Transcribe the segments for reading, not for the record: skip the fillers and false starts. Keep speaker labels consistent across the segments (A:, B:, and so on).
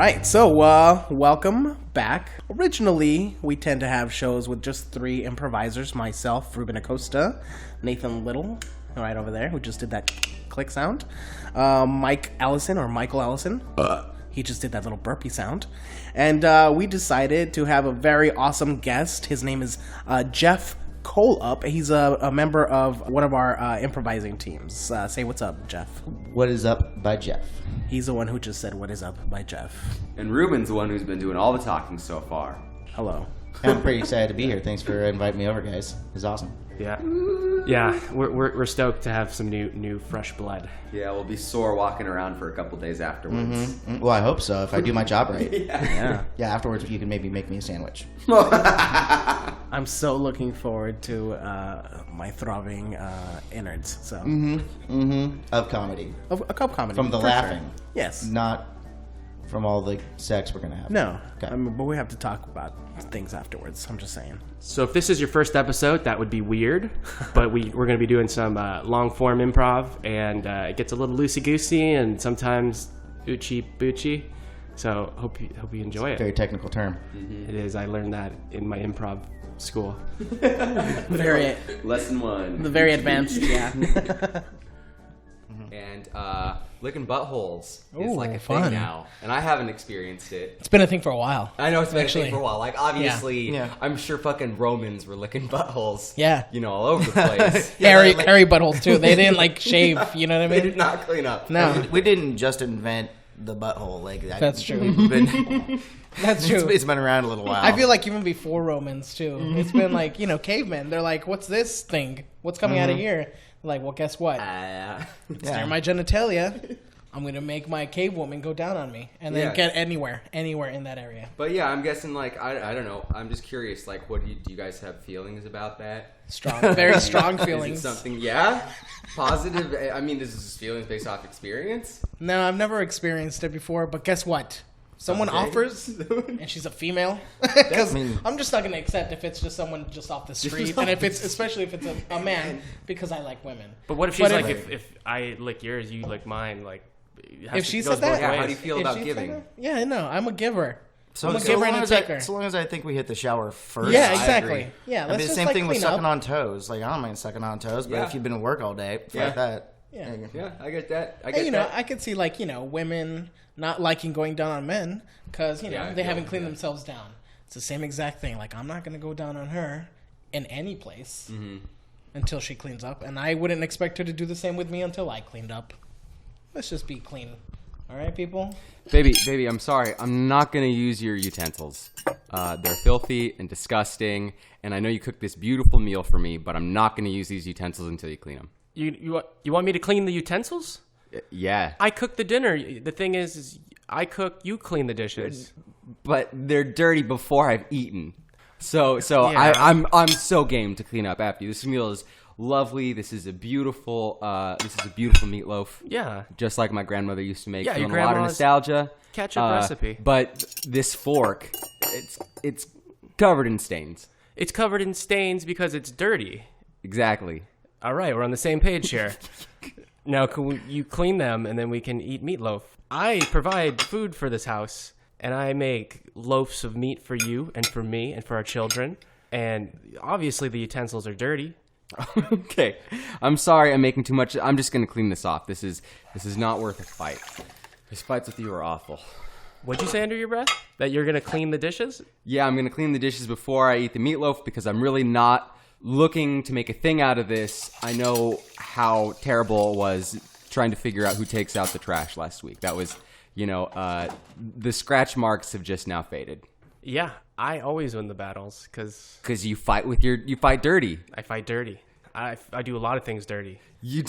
A: right, so welcome back. Originally, we tend to have shows with just three improvisers. Myself, Ruben Acosta, Nathan Little, right over there, who just did that click sound. Mike Ellison, or Michael Ellison. He just did that little burpee sound. And we decided to have a very awesome guest. His name is Jeff Kohlhepp. He's a member of one of our improvising teams. Say what's up, Jeff.
B: What is up by Jeff?
A: He's the one who just said what is up by Jeff.
C: And Ruben's the one who's been doing all the talking so far.
A: Hello.
B: I'm pretty excited to be here. Thanks for inviting me over, guys. It's awesome.
D: Yeah, we're stoked to have some new fresh blood.
C: Yeah, we'll be sore walking around for a couple days afterwards.
B: Mm-hmm. Well, I hope so, if I do my job right.
A: Yeah.
B: Yeah, afterwards you can maybe make me a sandwich.
A: I'm so looking forward to my throbbing innards. So
B: Of comedy.
A: a cup comedy
B: From the
A: for
B: laughing.
A: sure. Yes.
B: Not from all the sex we're going to have.
A: No.
B: Okay.
A: I mean, but we have to talk about things afterwards. I'm just saying.
D: So if this is your first episode, that would be weird, but we're going to be doing some long-form improv, and it gets a little loosey-goosey and sometimes oochie-boochie. So hope you enjoy it.
B: Very technical term.
D: It is. I learned that in my improv school.
A: Very
C: Lesson 1.
A: the very advanced. Yeah.
C: And licking buttholes is
A: Ooh,
C: like a
A: fun.
C: thing now. And I haven't experienced it.
E: It's been a thing for a while.
C: I know it's been
E: Actually.
C: a thing for a while. Like, obviously,
B: Yeah.
C: I'm sure fucking Romans were licking buttholes.
E: Yeah.
C: You know, all over the place.
E: Hairy buttholes too. They didn't like shave. You know what I
C: They
E: mean?
C: did not clean up.
E: No,
B: We didn't just invent the butthole. Like
E: That's true.
B: We've been,
E: that's true.
B: it's been around a little while.
E: I feel like even before Romans too, it's been like cavemen. They're like, "What's this thing? What's coming out of here?" Like, well, guess what? Stare my genitalia. I'm gonna make my cave woman go down on me, and then
C: Yeah.
E: get anywhere in that area.
C: But yeah, I'm guessing, like, I don't know. I'm just curious, like, do you guys have feelings about that?
E: Strong, very strong
C: Is it
E: feelings.
C: something, yeah? Positive? I mean, this is feelings based off experience?
E: No, I've never experienced it before, but guess what? Someone
C: Someday.
E: offers, and she's a female. Because
B: I mean-
E: I'm just not going to accept if it's just someone just off the street, and especially if it's a man, because I like women.
D: But what if she's
E: But
D: like, if I lick yours, you lick mine? Like,
E: If she
D: goes
E: said that,
D: both
C: Yeah, how
D: ways.
C: do you feel
E: If
C: about
E: she
C: giving?
E: said that- Yeah, no, I'm a giver.
B: So,
E: I'm a
B: so
E: giver
B: long
E: and a
B: as
E: taker.
B: so long as I think we hit the shower first.
E: Yeah,
C: I
E: exactly.
C: agree.
E: Yeah,
B: I
E: let's
B: mean, the
E: just
B: same
E: like
B: thing with
E: clean
B: sucking
E: up.
B: on toes. Like, I don't mind sucking on toes, but
C: Yeah.
B: if you've been to work all day,
C: Yeah.
B: like that.
E: Yeah.
C: Yeah, I get that. I
E: And,
C: get that.
E: I could see women not liking going down on men because
C: Yeah,
E: they
C: yeah,
E: haven't cleaned
C: yeah.
E: themselves down. It's the same exact thing. Like, I'm not going to go down on her in any place until she cleans up, and I wouldn't expect her to do the same with me until I cleaned up. Let's just be clean. All right, people?
C: Baby, I'm sorry. I'm not going to use your utensils. They're filthy and disgusting, and I know you cooked this beautiful meal for me, but I'm not going to use these utensils until you clean them.
D: You want me to clean the utensils?
C: Yeah.
D: I cook the dinner. The thing is I cook, you clean the dishes.
C: But they're dirty before I've eaten. So
D: Yeah.
C: I'm so game to clean up after you. This meal is lovely. This is a beautiful meatloaf.
D: Yeah.
C: Just like my grandmother used to make.
D: Yeah, your
C: Feeling a lot of
D: grandma's
C: nostalgia.
D: ketchup recipe.
C: But this fork, it's covered in stains.
D: It's covered in stains because it's dirty.
C: Exactly.
D: All right, we're on the same page here. Now, you clean them, and then we can eat meatloaf. I provide food for this house, and I make loaves of meat for you and for me and for our children. And obviously, the utensils are dirty.
C: Okay. I'm sorry I'm making too much. I'm just going to clean this off. This is not worth a fight. These fights with you are awful.
D: What'd you say under your breath? That you're going to clean the dishes?
C: Yeah, I'm going to clean the dishes before I eat the meatloaf because I'm really not looking to make a thing out of this. I know how terrible it was trying to figure out who takes out the trash last week. That was, the scratch marks have just now faded.
D: Yeah, I always win the battles because
C: You fight dirty.
D: I fight dirty. I do a lot of things dirty.
C: You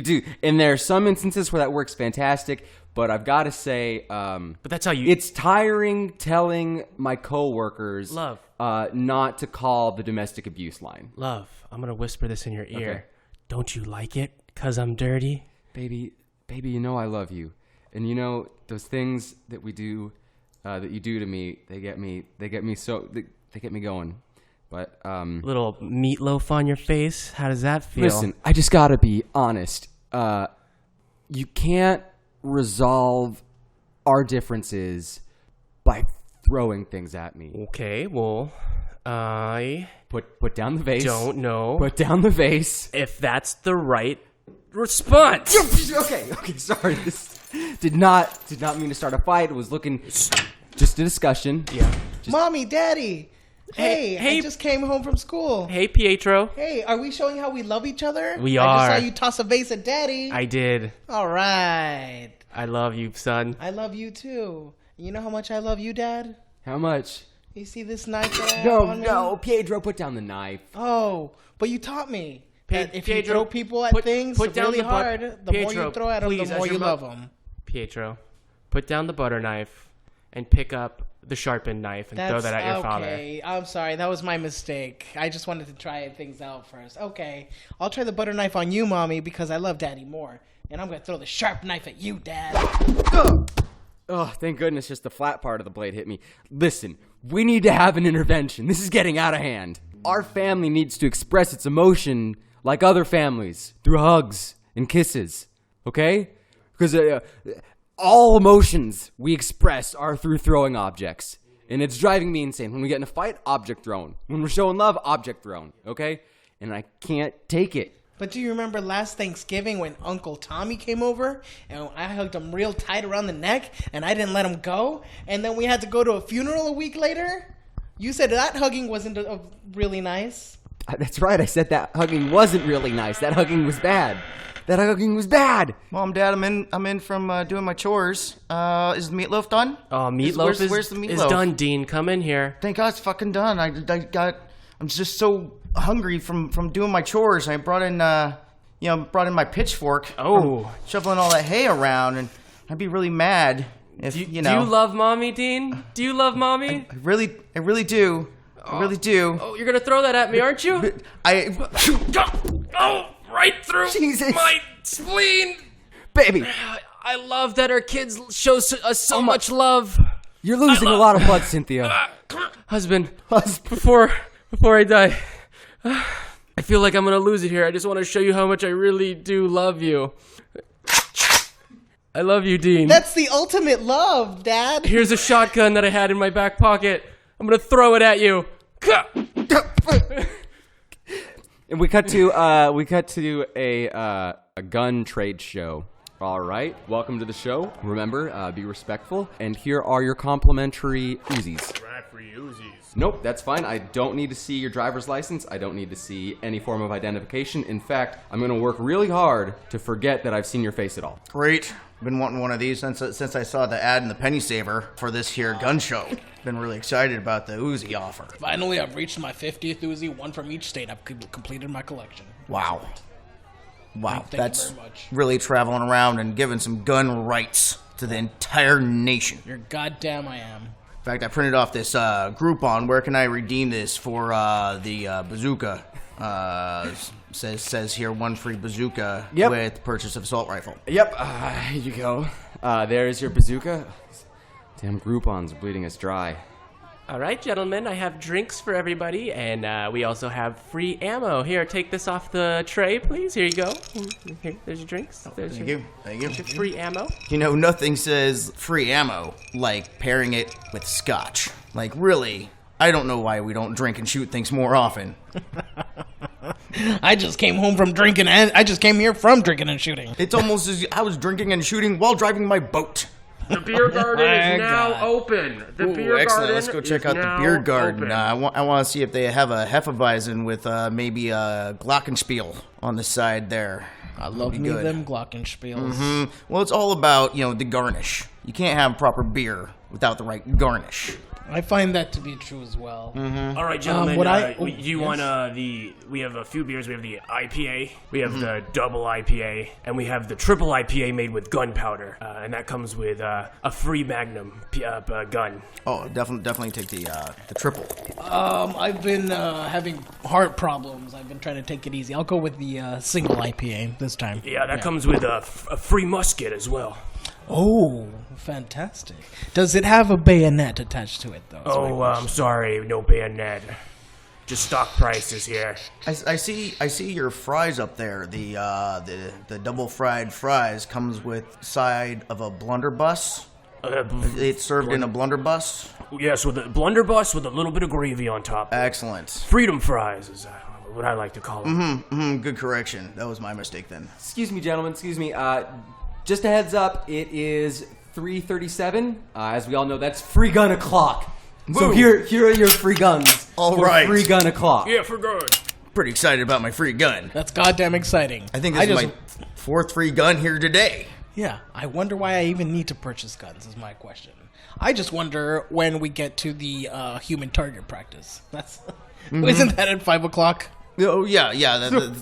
C: do. And there are some instances where that works fantastic, but I've got to say,
D: But that's how you...
C: it's tiring telling my coworkers
D: Love.
C: Not to call the domestic abuse line.
D: Love, I'm going to whisper this in your ear.
C: Okay.
D: Don't you like it because I'm dirty?
C: Baby, you know I love you. And you know those things that we do, that you do to me, they get me going. But
D: Little meatloaf on your face. How does that feel?
C: listen, I just gotta be honest. You can't resolve our differences by throwing things at me.
D: Okay, well, I
C: Put down the vase.
D: don't know
C: Put down the vase.
D: if that's the right response.
C: Okay, sorry. This did not mean to start a fight. It was looking just a discussion.
D: Yeah.
E: Mommy, Daddy. Hey,
D: Hey.
E: I just came home from school.
D: Hey, Pietro.
E: Hey, are we showing how we love each other?
D: We
E: I
D: are.
E: just saw you toss a vase at Daddy.
D: I did.
E: All right.
D: I love you, son.
E: I love you too. You know how much I love you, Dad?
C: How much?
E: You see this knife that I have on me?
C: No, Pietro, put down the knife.
E: Oh, but you taught me that if you
D: Pietro,
E: throw people at things
D: put down
E: really
D: the
E: hard, the more
D: Pietro,
E: you throw at them,
D: please,
E: the
D: as
E: more
D: your
E: you
D: mo-
E: love them.
D: Pietro, put down the butter knife and pick up the sharpened knife and throw that at your father.
E: Okay, I'm sorry. That was my mistake. I just wanted to try things out first. Okay, I'll try the butter knife on you, Mommy, because I love Daddy more. And I'm going to throw the sharp knife at you, Dad.
C: Oh, thank goodness just the flat part of the blade hit me. Listen, we need to have an intervention. This is getting out of hand. Our family needs to express its emotion like other families, through hugs and kisses, okay? Because all emotions we express are through throwing objects. And it's driving me insane. When we get in a fight, object thrown. When we're showing love, object thrown, okay? And I can't take it.
E: But do you remember last Thanksgiving when Uncle Tommy came over and I hugged him real tight around the neck and I didn't let him go? And then we had to go to a funeral a week later? You said that hugging wasn't really nice.
C: That's right, I said that hugging wasn't really nice. That hugging was bad. That hugging was bad.
B: Mom, Dad, I'm in from doing my chores. Is the meatloaf done?
D: Oh, meatloaf
B: Where's the
D: is
B: meatloaf?
D: done, Dean. Come in here.
B: Thank God it's fucking done. I'm just so hungry from doing my chores. I brought in my pitchfork.
D: Oh.
B: from shoveling all that hay around, and I'd be really mad if
D: Do you love Mommy, Dean? Do you love Mommy?
B: I really do. I really do.
D: Oh, you're going to throw that at me, aren't you? Oh, right through
C: Jesus.
D: my spleen.
C: Baby,
D: I love that our kids show us so much love.
C: you're losing a lot of blood, Cynthia.
D: Husband, before I die, I feel like I'm going to lose it here. I just want to show you how much I really do love you. I love you, Dean.
E: That's the ultimate love, Dad.
D: Here's a shotgun that I had in my back pocket. I'm going to throw it at you.
C: And we cut to a gun trade show. All right, welcome to the show. Remember, be respectful. And here are your complimentary Uzis. Nope, that's fine. I don't need to see your driver's license. I don't need to see any form of identification. In fact, I'm going to work really hard to forget that I've seen your face at all.
B: Great. Been wanting one of these since I saw the ad in the Penny Saver for this here gun show. Been really excited about the Uzi offer.
E: Finally, I've reached my 50th Uzi, one from each state. I've completed my collection.
B: Wow,
E: Thank you
B: that's
E: very much.
B: really traveling around and giving some gun rights to the entire nation.
E: You're goddamn I am.
B: In fact, I printed off this Groupon. Where can I redeem this for the bazooka? Says here, one free bazooka with purchase of assault rifle.
C: Yep, here you go. There's your bazooka. Damn Groupons are bleeding us dry.
D: All right, gentlemen, I have drinks for everybody, and we also have free ammo. Here, take this off the tray, please. Here you go. Here, there's your drinks. There's
B: Thank
D: your
B: you. Thank you.
D: free ammo.
B: You know, nothing says free ammo like pairing it with scotch. Like, really, I don't know why we don't drink and shoot things more often.
E: I just came home from drinking, and I just came here from drinking and shooting.
B: It's almost as I was drinking and shooting while driving my boat.
D: The beer garden
E: My
D: is now
E: God.
D: open. The
B: Ooh,
D: beer
B: excellent.
D: garden
B: Let's go check
D: is
B: out the
D: now
B: beer garden.
D: open.
B: I want to see if they have a Hefeweizen with maybe a Glockenspiel on the side there.
E: I love
B: Be
E: me
B: good.
E: them Glockenspiels.
B: Well, it's all about, the garnish. You can't have proper beer without the right garnish.
E: I find that to be true as well.
F: All right, gentlemen. We have a few beers. We have the IPA, we have the double IPA, and we have the triple IPA made with gunpowder, and that comes with a free Magnum gun.
B: Oh, definitely take the triple.
E: I've been having heart problems. I've been trying to take it easy. I'll go with the single IPA this time.
F: Yeah, that comes with a free musket as well.
E: Oh, fantastic. Does it have a bayonet attached to it, though? That's my
F: Oh,
E: question.
F: I'm sorry, no bayonet. Just stock prices here.
B: I see your fries up there. The double fried fries comes with side of a blunderbuss It's served in a blunderbuss.
F: Yes, with a blunderbuss with a little bit of gravy on top.
B: Excellent.
F: Freedom fries is what I like to call them.
B: Good correction. That was my mistake then.
C: Excuse me, gentlemen. Excuse me. Just a heads up. It is 3:37. As we all know, that's free gun o'clock. So here are your free guns.
B: All
C: for
B: right.
C: Free gun o'clock.
F: Yeah, for good.
B: Pretty excited about my free gun.
E: That's goddamn exciting.
B: I think this is my 4th free gun here today.
E: Yeah, I wonder why I even need to purchase guns is my question. I just wonder when we get to the human target practice. That's Isn't that at 5 o'clock?
B: Oh, yeah,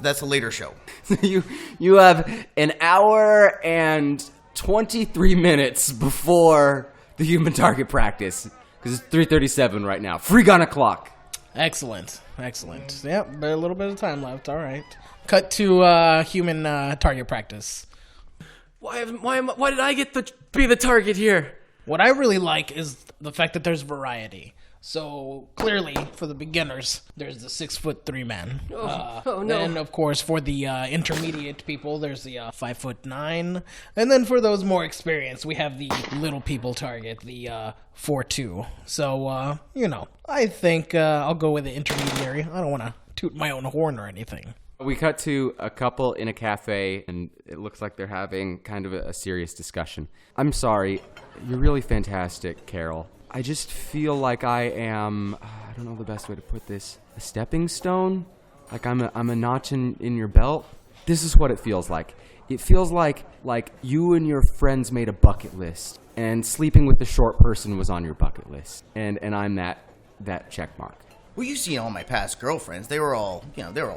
B: that's a later show.
C: You have an hour and 23 minutes before the human target practice. Because it's 3:37 right now. Free gun o'clock.
E: Excellent. Yep, but a little bit of time left. All right. Cut to human target practice.
D: Why did I get to be the target here?
E: What I really like is the fact that there's variety. So clearly, for the beginners, there's the 6'3" man.
D: Oh no!
E: Then, of course, for the intermediate people, there's the 5'9", and then for those more experienced, we have the little people target, the 4'2". So I think I'll go with the intermediary. I don't want to toot my own horn or anything.
C: We cut to a couple in a cafe, and it looks like they're having kind of a serious discussion. I'm sorry. You're really fantastic, Carol. I just feel like I am, I don't know the best way to put this, a stepping stone? Like I'm a notch in your belt? This is what it feels like. It feels like you and your friends made a bucket list, and sleeping with the short person was on your bucket list. And I'm that check mark.
B: Well, you've seen all my past girlfriends. They were all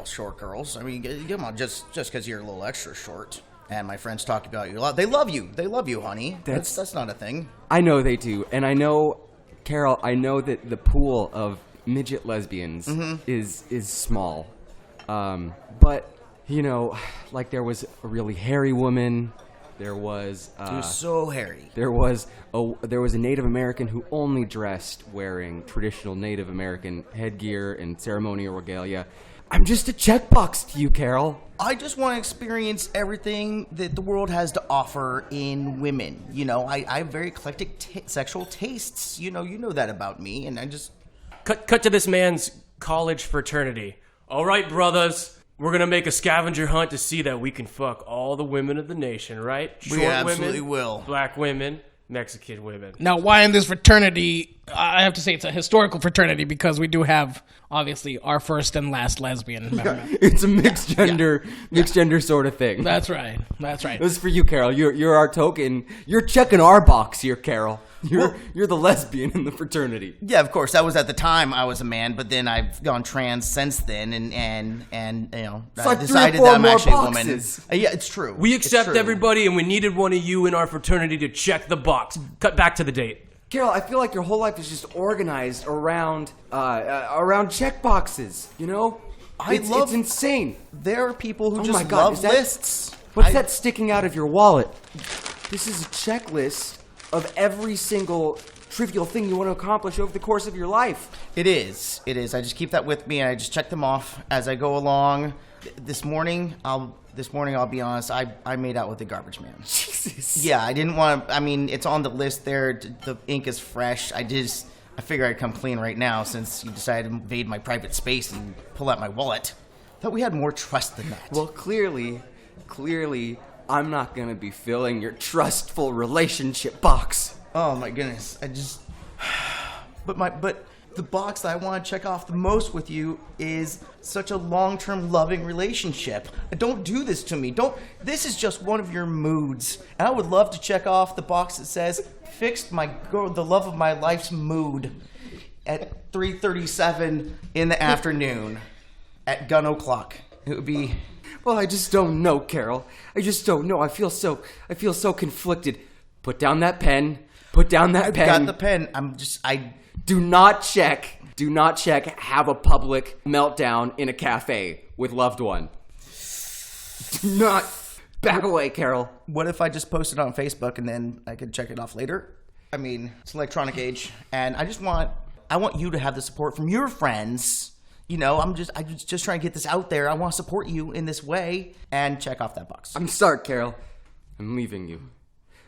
B: short girls. I mean, come on, just because you're a little extra short. And my friends talk about you a lot. They love you. They love you, honey. That's not a thing.
C: I know they do. And I know, Carol, I know that the pool of midget lesbians is small. But, like there was a really hairy woman. There was...
B: She was so hairy.
C: There was a Native American who only dressed wearing traditional Native American headgear and ceremonial regalia. I'm just a checkbox to you, Carol.
B: I just want to experience everything that the world has to offer in women. I have very eclectic sexual tastes. You know that about me, and I just...
D: Cut to this man's college fraternity. All right, brothers. We're going to make a scavenger hunt to see that we can fuck all the women of the nation, right? Short
B: We absolutely
D: women,
B: will.
D: Black women, Mexican women.
E: Now, why in this fraternity, I have to say it's a historical fraternity because we do have, obviously, our first and last lesbian member.
C: It's a mixed gender sort of thing.
E: That's right.
C: This is for you, Carol. You're our token. You're checking our box here, Carol. You're the lesbian in the fraternity.
B: Yeah, of course. That was at the time I was a man, but then I've gone trans since then, and
C: It's
B: I
C: like
B: decided
C: 3 or 4
B: that I'm
C: more
B: actually
C: boxes.
B: a woman. Yeah, it's true.
D: We
B: It's
D: accept
B: true.
D: everybody, and we needed one of you in our fraternity to check the box. Cut back to the date.
C: Carol, I feel like your whole life is just organized around check boxes. It's insane.
B: There are people who
C: Oh
B: just
C: my God,
B: love
C: is that-
B: lists.
C: What's that sticking out of your wallet? This is a checklist of every single trivial thing you want to accomplish over the course of your life.
B: It is. I just keep that with me, and I just check them off as I go along. This morning, I'll be honest, I made out with the garbage man.
C: Jesus.
B: Yeah, I didn't want to, it's on the list there. The ink is fresh. I figure I'd come clean right now since you decided to invade my private space and pull out my wallet. Thought we had more trust than that.
C: Well, clearly, I'm not going to be filling your trustful relationship box.
B: Oh my goodness, But the box that I want to check off the most with you is such a long-term loving relationship. Don't do this to me. This is just one of your moods. And I would love to check off the box that says, fixed the love of my life's mood at 3:37 in the afternoon at gun o'clock. It would be...
C: Well, I just don't know, Carol. I just don't know. I feel so conflicted. Put down that pen. Put down that pen.
B: I've got the pen.
C: Do not check. Have a public meltdown in a cafe with loved one. Do not back away, Carol.
B: What if I just post it on Facebook and then I could check it off later? It's an electronic age, and I want you to have the support from your friends. I'm just trying to get this out there. I want to support you in this way and check off that box.
C: I'm sorry, Carol. I'm leaving you.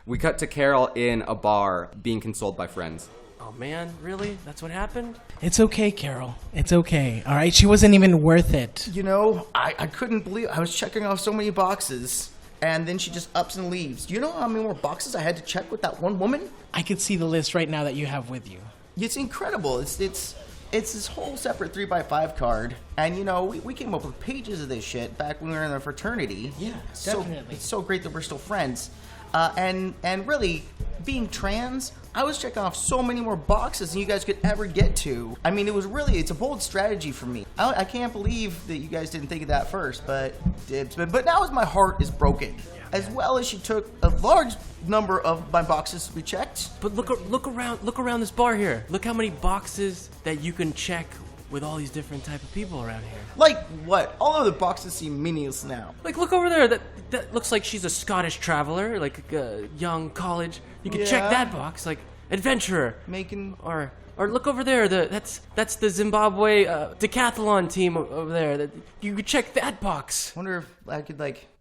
C: We cut to Carol in a bar being consoled by friends.
D: Oh man, really? That's what happened?
E: It's okay, Carol. It's okay. All right, she wasn't even worth it.
B: You know, I couldn't believe I was checking off so many boxes, and then she just ups and leaves. Do you know how many more boxes I had to check with that one woman?
E: I could see the list right now that you have with you.
B: It's incredible. It's this whole separate 3x5 card, and you know we came up with pages of this shit back when we were in the fraternity.
E: Yeah,
B: So
E: definitely.
B: it's so great that we're still friends, and really being trans, I was checking off so many more boxes than you guys could ever get to. I mean, it's a bold strategy for me. I can't believe that you guys didn't think of that first, but now my heart is broken. As well as she took a large number of my boxes to be checked.
D: But look around this bar here. Look how many boxes that you can check with all these different type of people around here.
B: Like what? All of the boxes seem meaningless now.
D: Like, look over there. That looks like she's a Scottish traveler, like a young college. You can check
B: Yeah.
D: that box, like adventurer.
B: Making
D: Or look over there. That's the Zimbabwe decathlon team over there. You could check that box.
B: wonder if I could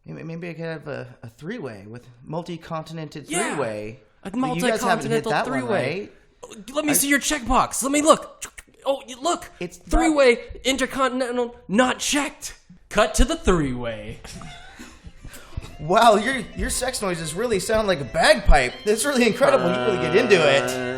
B: maybe I could have a three-way with multi-continented
D: Yeah.
B: three-way.
D: A
B: But you guys haven't hit
D: multi-continental
B: that one,
D: three-way.
B: right?
D: Let me see your checkbox. Let me look. Oh, look.
B: It's not-
D: three-way intercontinental not checked. Cut to the three-way.
B: Wow, your sex noises really sound like a bagpipe. That's really incredible. You really get into it.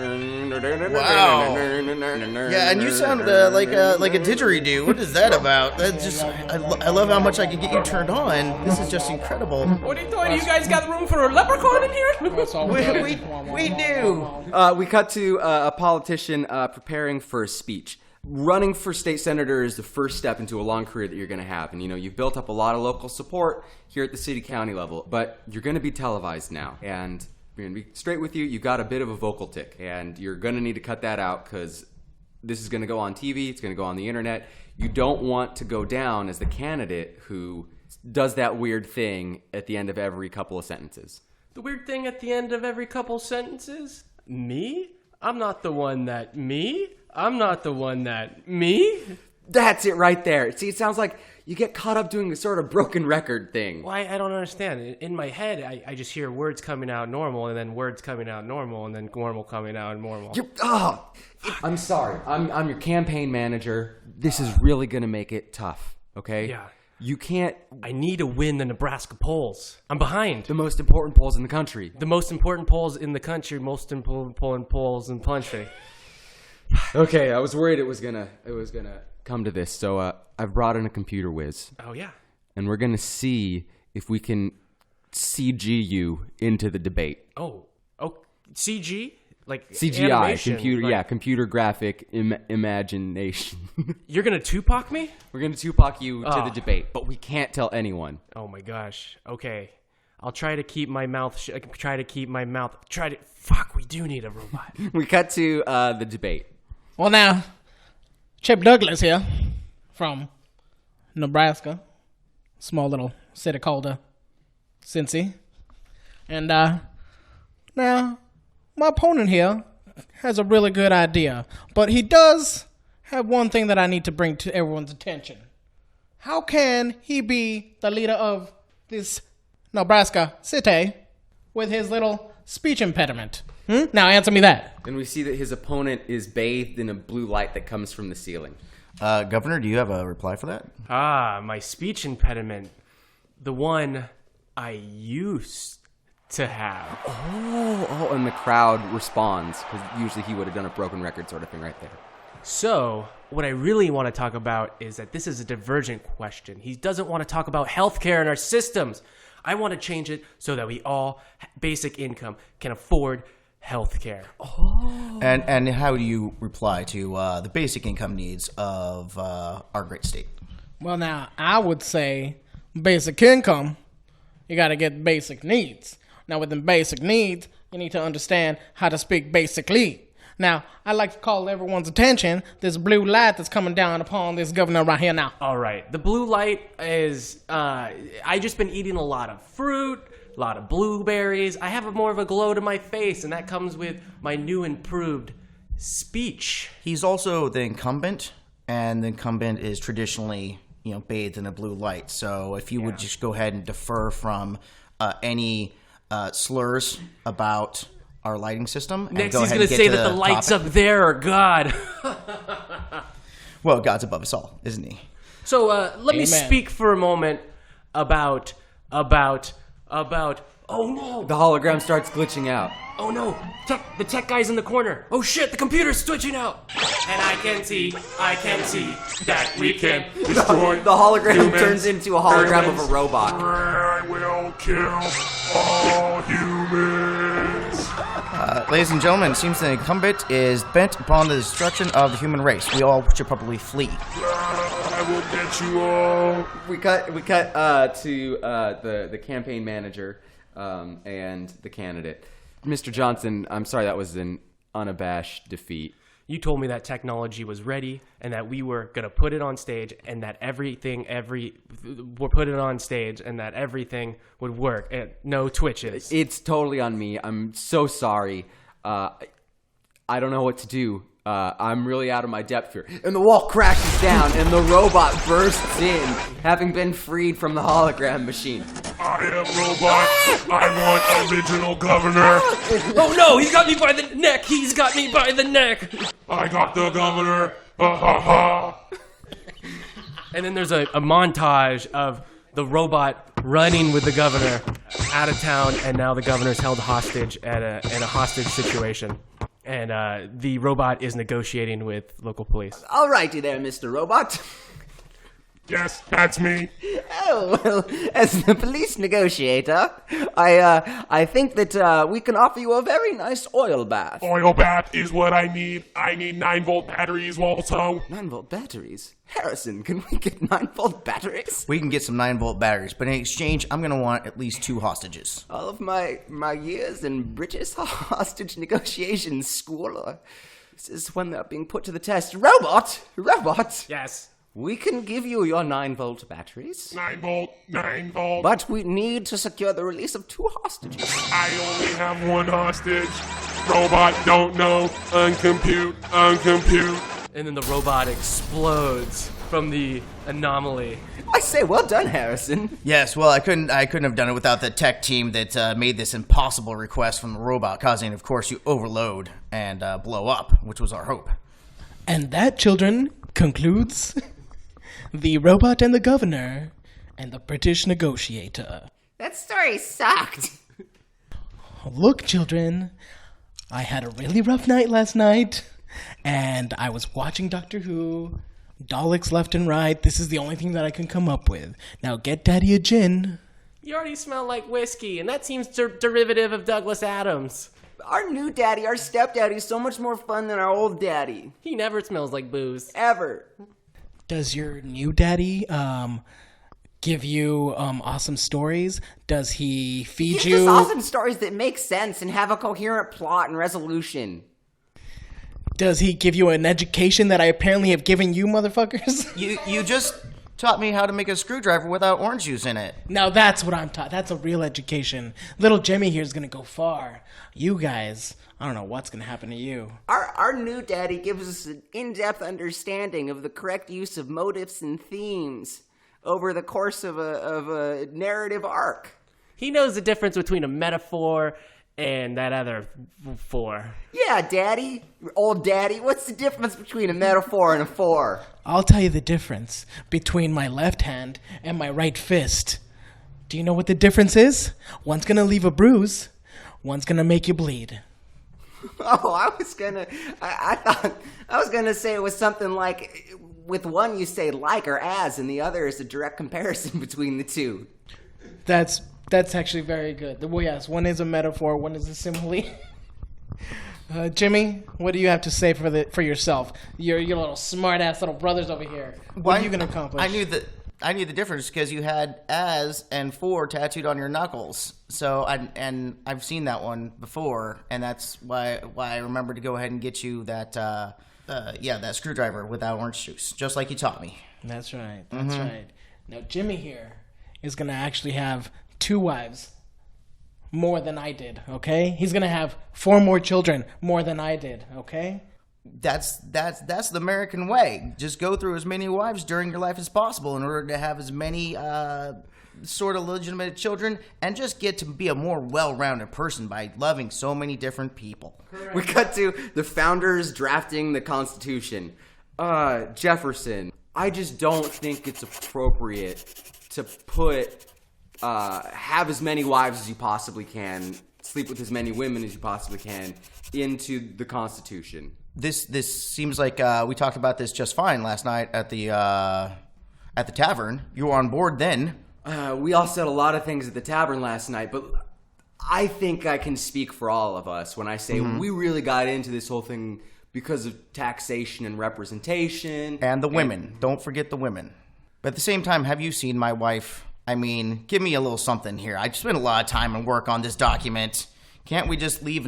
B: Wow. Yeah, and you sound like a didgeridoo. What is that about? That's just I love how much I can get you turned on. This is just incredible.
D: What are you doing? You guys got room for a leprechaun in here?
E: That's all
B: We do.
C: We cut to a politician preparing for a speech. Running for state senator is the first step into a long career that you're going to have. And, you know, you've built up a lot of local support here at the city-county level. But you're going to be televised now. And I'm going to be straight with you. You've got a bit of a vocal tick. And you're going to need to cut that out because this is going to go on TV. It's going to go on the internet. You don't want to go down as the candidate who does that weird thing at the end of every couple of sentences.
D: The weird thing at the end of every couple sentences? Me? I'm not the one that me? I'm not the one that me?
C: That's it right there. See, it sounds like you get caught up doing a sort of broken record thing.
D: Why? I don't understand. In my head, I just hear words coming out normal, and then words coming out normal, and then normal coming out normal.
C: I'm sorry. I'm your campaign manager. This is really going to make it tough, okay?
D: Yeah.
C: You can't...
D: I need to win the Nebraska polls. I'm behind.
C: The most important polls in the country.
D: The most important polls in the country, most important polls in the country.
C: Okay, I was worried it was gonna come to this, so I've brought in a computer whiz,
D: Oh, yeah.
C: and we're gonna see if we can CG you into the debate.
D: Oh, CG? Like
C: CGI,
D: animation,
C: computer graphic imagination.
D: You're going to Tupac me?
C: We're gonna Tupac you to the debate, but we can't tell anyone.
D: Oh, my gosh. Okay. I'll try to keep my mouth... Fuck, we do need a robot.
C: We cut to the debate.
E: Well, now, Chip Douglas here from Nebraska, small little city called Cincy. And now, my opponent here has a really good idea, but he does have one thing that I need to bring to everyone's attention. How can he be the leader of this Nebraska city with his little speech impediment? Now answer me that.
C: And we see that his opponent is bathed in a blue light that comes from the ceiling.
B: Governor, do you have a reply for that?
D: My speech impediment. The one I used to have.
C: Oh, and the crowd responds, because usually he would have done a broken record sort of thing right there.
D: So, what I really want to talk about is that this is a divergent question. He doesn't want to talk about healthcare and our systems. I want to change it so that we all, basic income, can afford healthcare.
B: And how do you reply to the basic income needs of our great state?
E: Well, now, I would say basic income, you got to get basic needs. Now, with the basic needs, you need to understand how to speak basically. Now, I'd like to call everyone's attention this blue light that's coming down upon this governor right here now.
D: All right. The blue light is, I just been eating a lot of fruit, a lot of blueberries. I have more of a glow to my face, and that comes with my new improved speech.
B: He's also the incumbent, and the incumbent is traditionally, bathed in a blue light. So if you would just go ahead and defer from any slurs about our lighting system. And
F: Next,
B: go
F: he's
B: ahead
F: going
B: and
F: to
B: get
F: say that the lights
B: topic.
F: up there are God.
B: Well, God's above us all, isn't he?
F: So let me
E: Amen.
F: speak for a moment about. Oh no!
C: The hologram starts glitching out.
F: Oh no! The tech guy's in the corner. Oh shit! The computer's switching out. And I can see that we can destroy.
C: The hologram
F: humans,
C: turns into a hologram of a robot.
F: I will kill all humans.
B: Ladies and gentlemen, it seems the incumbent is bent upon the destruction of the human race. We all should probably flee.
F: I will get you all.
C: We cut to the campaign manager and the candidate. Mr. Johnson, I'm sorry, that was an unabashed defeat.
D: You told me that technology was ready and that we were going to put it on stage and that we'll put it on stage and that everything would work and no twitches.
C: It's totally on me. I'm so sorry. I don't know what to do. I'm really out of my depth here. And the wall crashes down and the robot bursts in, having been freed from the hologram machine.
F: I am robot. I want original governor. Oh no, he's got me by the neck. He's got me by the neck. I got the governor. Ha ha ha.
D: And then there's a montage of the robot running with the governor out of town, and now the governor's held hostage in a hostage situation. And the robot is negotiating with local police.
C: All righty there, Mr. Robot.
F: Yes, that's me.
C: Oh, well, as the police negotiator, I think that we can offer you a very nice oil bath.
F: Oil bath is what I need. I need 9-volt batteries also.
C: 9-volt batteries? Harrison, can we get 9-volt batteries?
B: We can get some 9-volt batteries, but in exchange, I'm going to want at least 2 hostages.
C: All of my years in British hostage negotiation school, this is when they're being put to the test. Robot!
D: Yes.
C: We can give you your 9-volt batteries,
F: 9 volt.
C: but we need to secure the release of 2 hostages.
F: I only have 1 hostage. Robot don't know. Uncompute.
D: And then the robot explodes from the anomaly.
C: I say, well done, Harrison.
B: Yes, well, I couldn't have done it without the tech team that made this impossible request from the robot, causing, of course, you overload and blow up, which was our hope.
E: And that, children, concludes the robot and the governor and the British negotiator.
C: That story sucked.
E: Look, children, I had a really rough night last night, and I was watching Doctor Who, Daleks left and right. This is the only thing that I can come up with. Now get Daddy a gin.
D: You already smell like whiskey, and that seems derivative of Douglas Adams.
C: Our new daddy, our stepdaddy, is so much more fun than our old daddy.
D: He never smells like booze.
C: Ever.
E: Does your new daddy give you awesome stories? Does he feed
C: Give
E: you?
C: us awesome stories that make sense and have a coherent plot and resolution.
E: Does he give you an education that I apparently have given you, motherfuckers?
B: You just taught me how to make a screwdriver without orange juice in it.
E: Now that's what I'm taught. That's a real education. Little Jimmy here is gonna go far. You guys, I don't know what's gonna happen to you.
C: Our new daddy gives us an in-depth understanding of the correct use of motifs and themes over the course of a narrative arc.
D: He knows the difference between a metaphor and that other four.
C: Yeah, daddy, old daddy, what's the difference between a metaphor and a four?
E: I'll tell you the difference between my left hand and my right fist. Do you know what the difference is? One's gonna leave a bruise, one's gonna make you bleed.
C: Oh, I thought I was gonna say it was something like, with one you say like or as, and the other is a direct comparison between the two.
E: That's actually very good. Well, yes, one is a metaphor, one is a simile. Jimmy, what do you have to say for yourself? Your little smart-ass little brothers over here. What are you going to accomplish?
B: I knew the difference because you had as and for tattooed on your knuckles. So I've seen that one before, and that's why I remember to go ahead and get you that that screwdriver without orange juice, just like you taught me.
E: That's right. That's right. Now Jimmy here is going to actually have 2 wives, more than I did, okay? He's going to have 4 more children, more than I did, okay?
B: That's the American way. Just go through as many wives during your life as possible in order to have as many sort of legitimate children and just get to be a more well-rounded person by loving so many different people.
C: We cut to the founders drafting the Constitution. Jefferson, I just don't think it's appropriate to have as many wives as you possibly can, sleep with as many women as you possibly can into the Constitution.
B: This seems like we talked about this just fine last night at the tavern. You were on board then.
C: We all said a lot of things at the tavern last night, but I think I can speak for all of us when I say we really got into this whole thing because of taxation and representation.
B: And the women. Don't forget the women. But at the same time, have you seen my wife? I mean, give me a little something here. I spent a lot of time and work on this document. Can't we just leave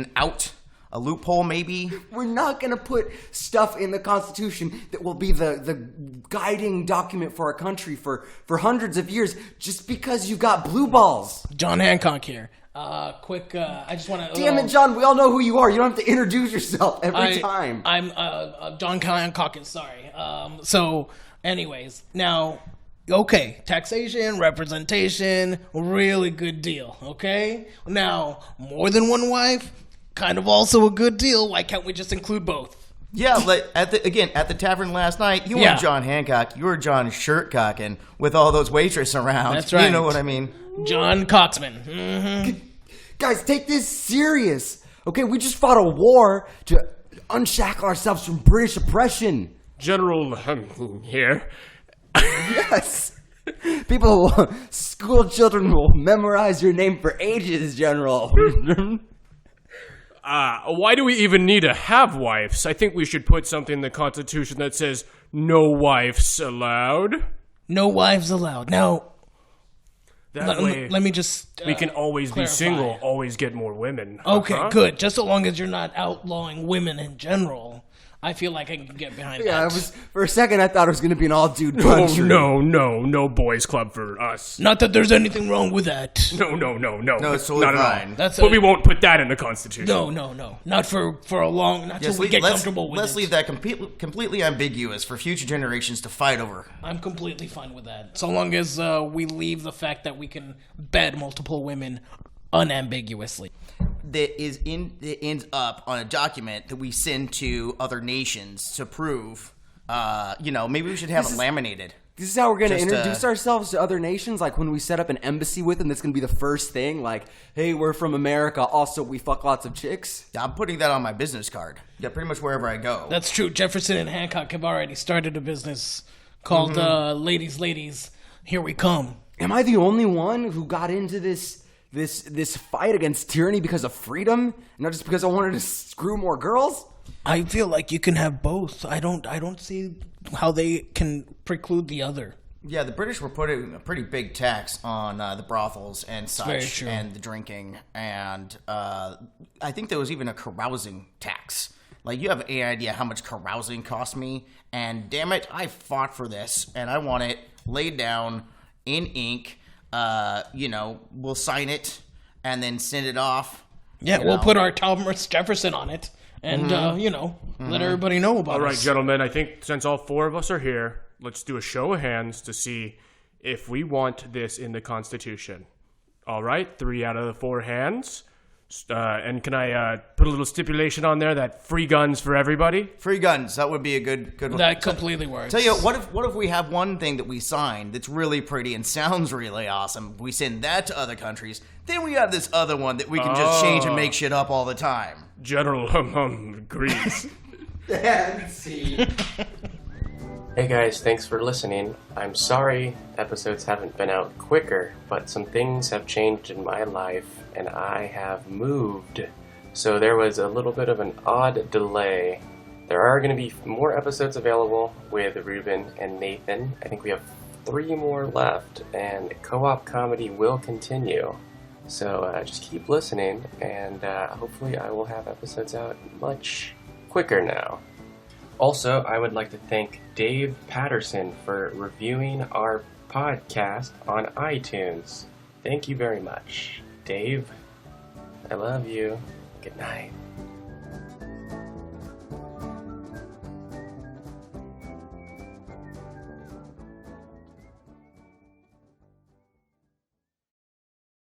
B: a loophole maybe?
C: We're not going to put stuff in the Constitution that will be the guiding document for our country for hundreds of years just because you've got blue balls.
E: John Hancock here. I just want to...
C: Damn it, John, we all know who you are. You don't have to introduce yourself every time.
E: I'm John Hancock, sorry. So, anyways, now... Okay, taxation, representation, really good deal, okay? Now, more than one wife, kind of also a good deal. Why can't we just include both?
B: Yeah, like at the tavern last night, you weren't John Hancock, you were John Shirtcocking with all those waitresses around.
E: That's right.
B: You know what I mean?
E: John Coxman. Mm-hmm.
C: Guys, take this serious. Okay, we just fought a war to unshackle ourselves from British oppression.
F: General here.
C: Yes. School children will memorize your name for ages, General.
F: Why do we even need to have wives? I think we should put something in the Constitution that says no wives allowed.
E: No wives allowed. Now,
F: that way,
E: let me just
F: we can always
E: clarify.
F: be single, always get more women.
E: Okay, good. Just so long as you're not outlawing women in general. I feel like I can get behind that.
C: For a second I thought it was going to be an all-dude country.
F: No boys club for us.
E: Not that there's anything wrong with that.
F: No.
B: No, it's totally
F: not
B: fine.
F: at all. But we won't put that in the Constitution.
E: No. Not for a long... Not till we get comfortable with it.
B: Let's leave that completely ambiguous for future generations to fight over.
E: I'm completely fine with that. So long as we leave the fact that we can bed multiple women unambiguously.
B: That ends up on a document that we send to other nations to prove, maybe we should have it laminated.
C: This is how we're going to introduce ourselves to other nations? Like when we set up an embassy with them, that's going to be the first thing? Like, hey, we're from America, also we fuck lots of chicks?
B: I'm putting that on my business card. Yeah, pretty much wherever I go.
E: That's true. Jefferson and Hancock have already started a business called Ladies, Here We Come.
C: Am I the only one who got into this fight against tyranny because of freedom, not just because I wanted to screw more girls?
E: I feel like you can have both. I don't see how they can preclude the other.
B: Yeah, the British were putting a pretty big tax on the brothels and such, and the drinking, and I think there was even a carousing tax. Like, you have any idea how much carousing cost me? And damn it, I fought for this, and I want it laid down in ink. We'll sign it and then send it off.
E: Yeah, we'll put our Thomas Jefferson on it and, let everybody know about it.
F: All right, gentlemen, I think since all four of us are here, let's do a show of hands to see if we want this in the Constitution. All right, 3 out of the 4 hands. And can I put a little stipulation on there that free guns for everybody?
B: Free guns. That would be a good one.
E: That completely works.
B: Tell you what if we have one thing that we sign that's really pretty and sounds really awesome? We send that to other countries. Then we have this other one that we can just change and make shit up all the time.
F: General agrees.
D: Hey guys, thanks for listening. I'm sorry episodes haven't been out quicker, but some things have changed in my life and I have moved. So there was a little bit of an odd delay. There are going to be more episodes available with Ruben and Nathan. I think we have 3 more left, and co-op comedy will continue. So just keep listening, and hopefully I will have episodes out much quicker now. Also, I would like to thank Dave Patterson for reviewing our podcast on iTunes. Thank you very much. Dave, I love you. Good night.